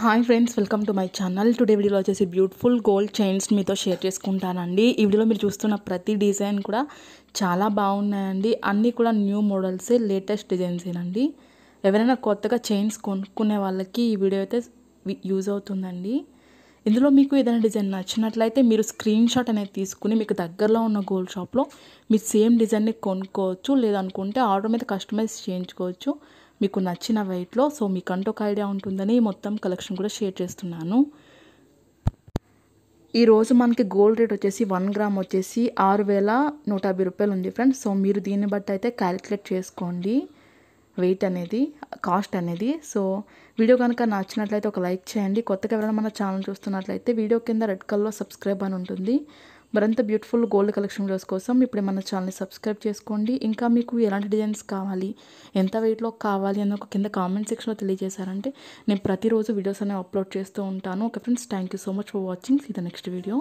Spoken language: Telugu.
Hi friends, welcome to my channel. Today వీడియోలో వచ్చేసి బ్యూటిఫుల్ గోల్డ్ చైన్స్ మీతో షేర్ చేసుకుంటానండి. ఈ వీడియోలో మీరు చూస్తున్న ప్రతి డిజైన్ కూడా చాలా బాగున్నాయండి. అన్నీ కూడా న్యూ మోడల్సే, లేటెస్ట్ డిజైన్సేనండి. ఎవరైనా కొత్తగా చైన్స్ కొనుక్కునే వాళ్ళకి ఈ వీడియో అయితే యూజ్ అవుతుందండి. ఇందులో మీకు ఏదైనా డిజైన్ నచ్చినట్లయితే మీరు స్క్రీన్ షాట్ అనేది తీసుకుని మీకు దగ్గరలో ఉన్న గోల్డ్ షాప్లో మీరు సేమ్ డిజైన్ని కొనుక్కోవచ్చు. లేదనుకుంటే ఆర్డర్ మీద కస్టమైజ్ చేయించుకోవచ్చు మీకు నచ్చిన వెయిట్లో. సో మీకంటూ ఒక ఐడియా ఉంటుందని మొత్తం కలెక్షన్ కూడా షేర్ చేస్తున్నాను. ఈరోజు మనకి గోల్డ్ రేట్ వచ్చేసి 1 గ్రామ్ వచ్చేసి 6,150 రూపాయలు ఉంది ఫ్రెండ్స్. సో మీరు దీన్ని బట్టి అయితే క్యాలిక్యులేట్ చేసుకోండి వెయిట్ అనేది, కాస్ట్ అనేది. సో వీడియో కనుక నచ్చినట్లయితే ఒక లైక్ చేయండి. కొత్తగా ఎవరైనా మన ఛానల్ చూస్తున్నట్లయితే వీడియో కింద రెడ్ కలర్లో సబ్స్క్రైబ్ అని ఉంటుంది. మరింత బ్యూటిఫుల్ గోల్డ్ కలెక్షన్ వీడియోస్ కోసం ఇప్పుడు మన ఛానల్ని సబ్స్క్రైబ్ చేసుకోండి. ఇంకా మీకు ఎలాంటి డిజైన్స్ కావాలి, ఎంత వెయిట్లో కావాలి అని ఒక కింద కామెంట్ సెక్షన్లో తెలియజేశారంటే నేను ప్రతిరోజు వీడియోస్ అనేవి అప్లోడ్ చేస్తూ ఉంటాను. Okay friends, thank you so much for watching. See the next video.